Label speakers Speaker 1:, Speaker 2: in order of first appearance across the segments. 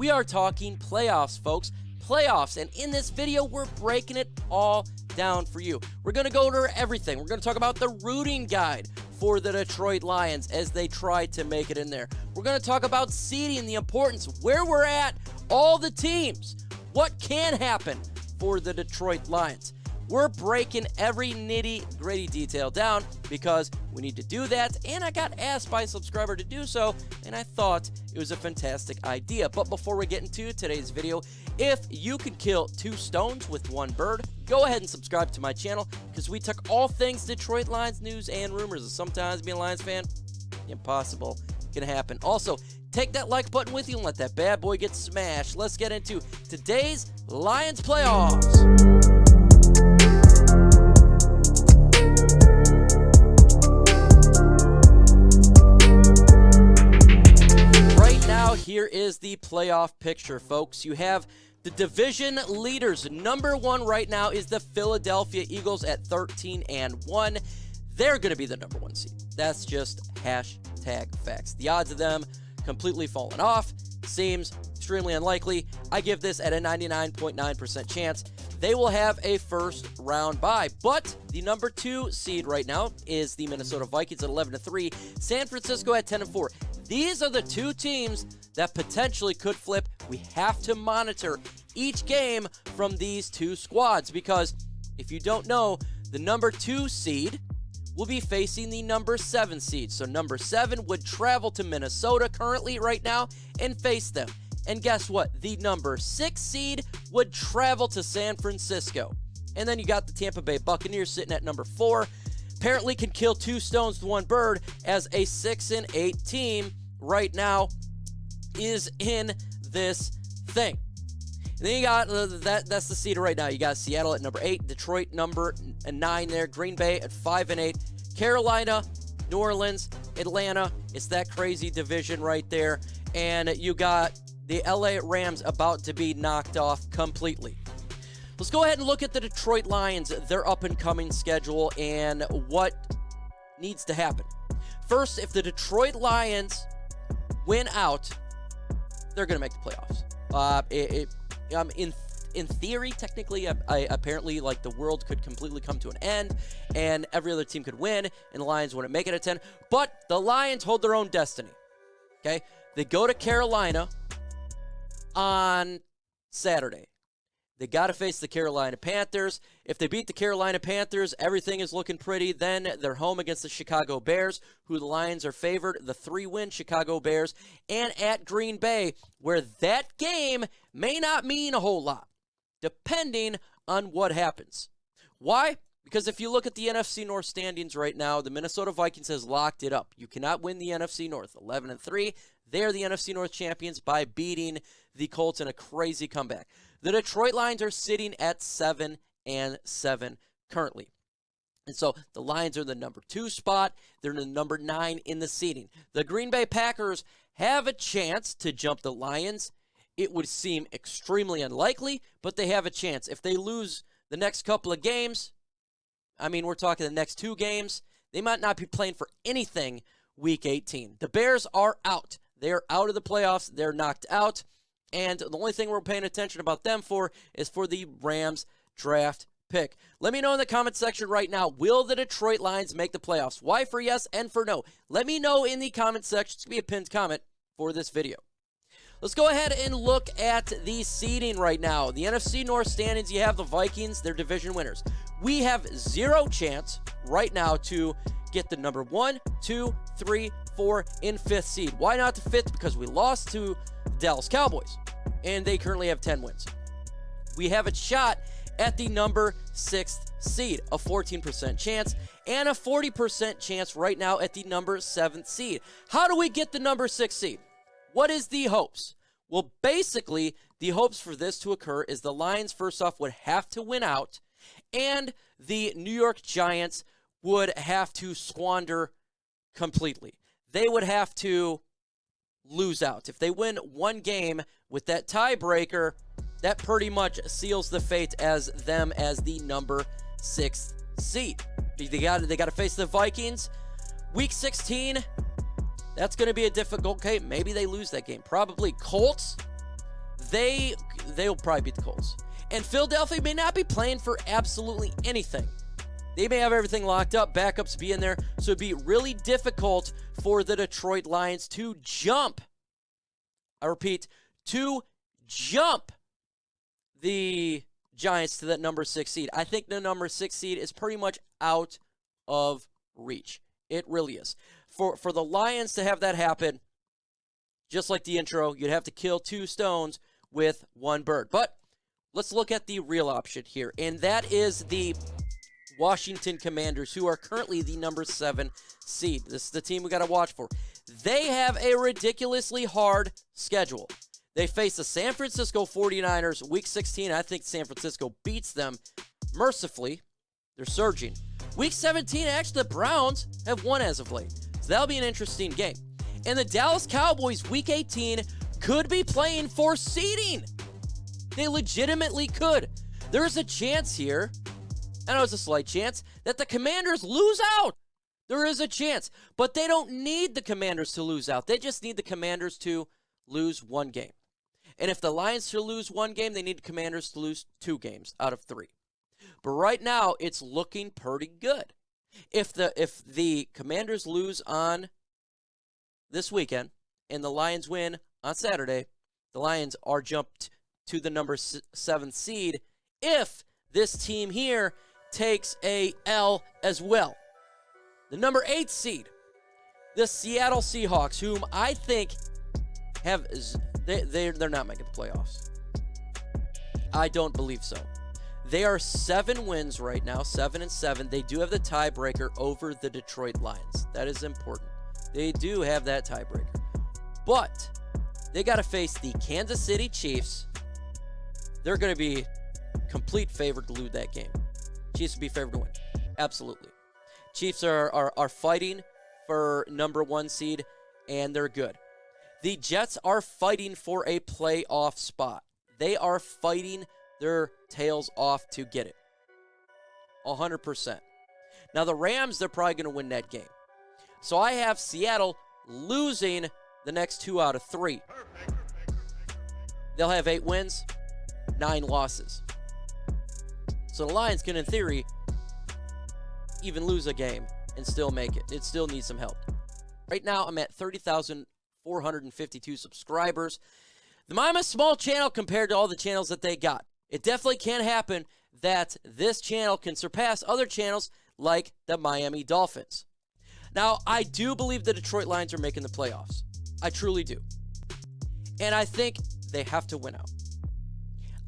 Speaker 1: We are talking playoffs, folks. Playoffs. And in this video, we're breaking it all down for you. We're going to go over everything. We're going to talk about the rooting guide for the Detroit Lions as they try to make it in there. We're going to talk about seeding, the importance, where we're at, all the teams, what can happen for the Detroit Lions. We're breaking every nitty-gritty detail down because we need to do that, and I got asked by a subscriber to do so, and I thought it was a fantastic idea. But before we get into today's video, if you could kill 2 stones with 1 bird, go ahead and subscribe to my channel because we took all things Detroit Lions news and rumors. And sometimes being a Lions fan, impossible can happen. Also, take that like button with you and let that bad boy get smashed. Let's get into today's Lions playoffs. Here is the playoff picture, folks. You have the division leaders. Number 1 right now is the Philadelphia Eagles at 13-1. They're going to be the number 1 seed. That's just hashtag facts. The odds of them completely falling off seems extremely unlikely. I give this at a 99.9% chance they will have a first round bye. But the number 2 seed right now is the Minnesota Vikings at 11-3. San Francisco at 10-4. These are the 2 teams that potentially could flip. We have to monitor each game from these 2 squads because if you don't know, the number 2 seed will be facing the number 7 seed. So number 7 would travel to Minnesota currently right now and face them. And guess what? The number 6 seed would travel to San Francisco. And then you got the Tampa Bay Buccaneers sitting at number 4. Apparently can kill 2 stones with 1 bird as a 6-8 team right now is in this thing. And then you got that's the seed right now. You got Seattle at number 8, Detroit number 9 there, Green Bay at 5-8, Carolina, New Orleans, Atlanta. It's that crazy division right there. And you got the LA Rams about to be knocked off completely. Let's go ahead and look at the Detroit Lions, their up-and-coming schedule, and what needs to happen. First, if the Detroit Lions win out, they're going to make the playoffs. In theory, technically, apparently, like, the world could completely come to an end, and every other team could win, and the Lions wouldn't make it at 10. But the Lions hold their own destiny, okay? They go to Carolina on Saturday. They got to face the Carolina Panthers. If they beat the Carolina Panthers, everything is looking pretty. Then they're home against the Chicago Bears, who the Lions are favored, the 3-win Chicago Bears, and at Green Bay, where that game may not mean a whole lot, depending on what happens. Why? Because if you look at the NFC North standings right now, the Minnesota Vikings has locked it up. You cannot win the NFC North. 11-3. They're the NFC North champions by beating the Colts in a crazy comeback. The Detroit Lions are sitting at 7-7 currently. And so the Lions are in the number 2 spot. They're in the number 9 in the seeding. The Green Bay Packers have a chance to jump the Lions. It would seem extremely unlikely, but they have a chance. If they lose the next couple of games, I mean, we're talking the next 2 games, they might not be playing for anything Week 18. The Bears are out. They are out of the playoffs. They're knocked out. And the only thing we're paying attention about them for is for the Rams draft pick. Let me know in the comment section right now, will the Detroit Lions make the playoffs? Why for yes and for no? Let me know in the comment section. It's going to be a pinned comment for this video. Let's go ahead and look at the seeding right now. The NFC North standings, you have the Vikings, they're division winners. We have 0 chance right now to get the number 1, 2, 3, 4, and 5th seed. Why not the 5th? Because we lost to the Dallas Cowboys, and they currently have 10 wins. We have a shot at the number 6th seed, a 14% chance, and a 40% chance right now at the number 7th seed. How do we get the number 6 seed? What is the hopes? Well, basically, the hopes for this to occur is the Lions, first off, would have to win out, and the New York Giants would have to squander completely. They would have to lose out. If they win 1 game with that tiebreaker, that pretty much seals the fate as them as the number 6th seed. They got to face the Vikings. Week 16, that's going to be a difficult game. Maybe they lose that game. Probably Colts. they'll probably beat the Colts. And Philadelphia may not be playing for absolutely anything. They may have everything locked up, backups be in there, so it'd be really difficult for the Detroit Lions to jump. I repeat, to jump the Giants to that number 6 seed. I think the number 6 seed is pretty much out of reach. It really is. For the Lions to have that happen, just like the intro, you'd have to kill 2 stones with 1 bird. But let's look at the real option here, and that is the Washington Commanders, who are currently the number 7 seed. This is the team we got to watch for. They have a ridiculously hard schedule. They face the San Francisco 49ers week 16. I think San Francisco beats them mercifully. They're surging. Week 17, actually, the Browns have won as of late. So that'll be an interesting game. And the Dallas Cowboys, week 18, could be playing for seeding. They legitimately could. There's a chance here, I know it's a slight chance, that the Commanders lose out. There is a chance. But they don't need the Commanders to lose out. They just need the Commanders to lose 1 game. And if the Lions to lose 1 game, they need the Commanders to lose 2 games out of 3. But right now, it's looking pretty good. If the Commanders lose on this weekend and the Lions win on Saturday, the Lions are jumped to the number 7 seed if this team here takes a L as well. The number 8 seed, the Seattle Seahawks, whom I think have they're not making the playoffs. I don't believe so. They are 7 wins right now, 7-7. They do have the tiebreaker over the Detroit Lions. That is important. They do have that tiebreaker. But they got to face the Kansas City Chiefs. They're going to be complete favorite to lose that game. Chiefs will be favored to win. Absolutely. Chiefs are fighting for number 1 seed, and they're good. The Jets are fighting for a playoff spot. They are fighting their tails off to get it. 100%. Now, the Rams, they're probably going to win that game. So I have Seattle losing the next 2 out of 3. They'll have 8 wins, 9 losses. So the Lions can, in theory, even lose a game and still make it. It still needs some help. Right now, I'm at 30,452 subscribers. I'm a small channel compared to all the channels that they got. It definitely can happen that this channel can surpass other channels like the Miami Dolphins. Now, I do believe the Detroit Lions are making the playoffs. I truly do. And I think they have to win out.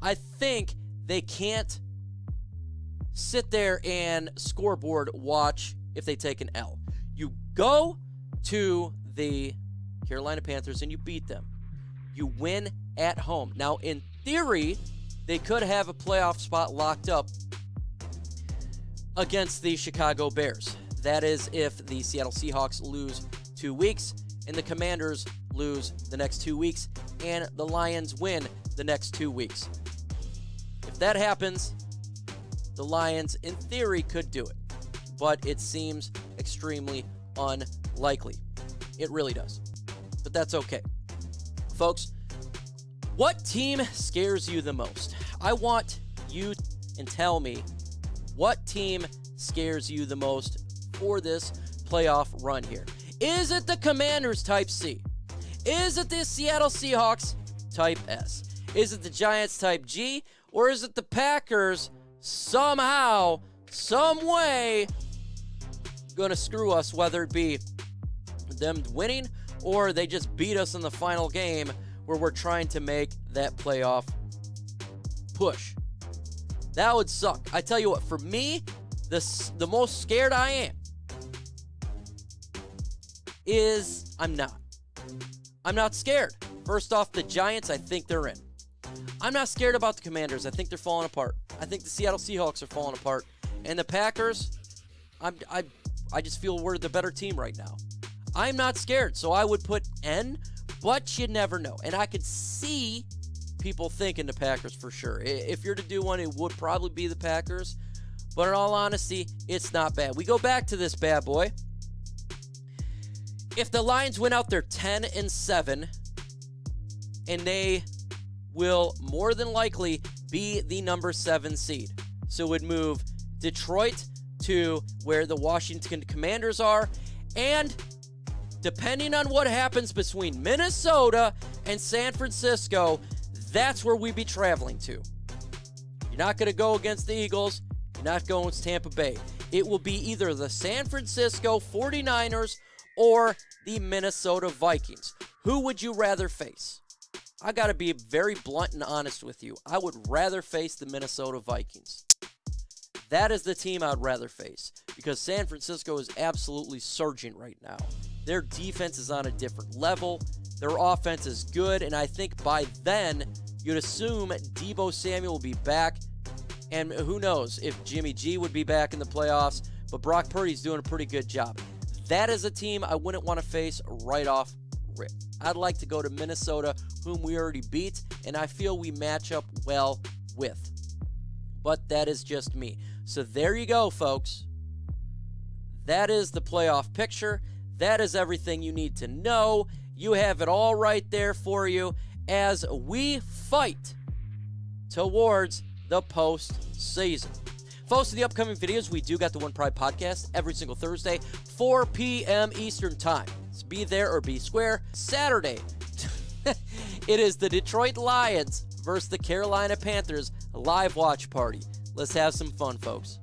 Speaker 1: I think they can't sit there and scoreboard watch if they take an L. You go to the Carolina Panthers and you beat them. You win at home. Now, in theory, they could have a playoff spot locked up against the Chicago Bears. That is if the Seattle Seahawks lose 2 weeks and the Commanders lose the next 2 weeks and the Lions win the next 2 weeks. If that happens, the Lions, in theory, could do it. But it seems extremely unlikely. It really does. But that's okay. Folks, what team scares you the most? I want you to tell me what team scares you the most for this playoff run here. Is it the Commanders type C? Is it the Seattle Seahawks type S? Is it the Giants type G? Or is it the Packers somehow, some way, gonna screw us, whether it be them winning or they just beat us in the final game where we're trying to make that playoff push? That would suck. I tell you what, for me, the most scared I am is I'm not scared. First off, the Giants, I think they're in. I'm not scared about the Commanders. I think they're falling apart. I think the Seattle Seahawks are falling apart. And the Packers, I just feel we're the better team right now. I'm not scared, so I would put N, but you never know. And I could see people thinking the Packers for sure. If you're to do one, it would probably be the Packers. But in all honesty, it's not bad. We go back to this bad boy. If the Lions win out, they're 10-7, and they will more than likely be the number 7 seed. So it would move Detroit to where the Washington Commanders are, and depending on what happens between Minnesota and San Francisco, that's where we'd be traveling to. You're not going to go against the Eagles. You're not going with Tampa Bay. It will be either the San Francisco 49ers or the Minnesota Vikings. Who would you rather face? I got to be very blunt and honest with you. I would rather face the Minnesota Vikings. That is the team I'd rather face because San Francisco is absolutely surging right now. Their defense is on a different level. Their offense is good, and I think by then you'd assume Deebo Samuel will be back. And who knows if Jimmy G would be back in the playoffs, but Brock Purdy's doing a pretty good job. That is a team I wouldn't want to face right off rip. I'd like to go to Minnesota, whom we already beat, and I feel we match up well with. But that is just me. So there you go, folks. That is the playoff picture. That is everything you need to know. You have it all right there for you as we fight towards the postseason. Folks, in the upcoming videos, we do got the One Pride podcast every single Thursday, 4 p.m. Eastern Time. So be there or be square. Saturday, it is the Detroit Lions versus the Carolina Panthers live watch party. Let's have some fun, folks.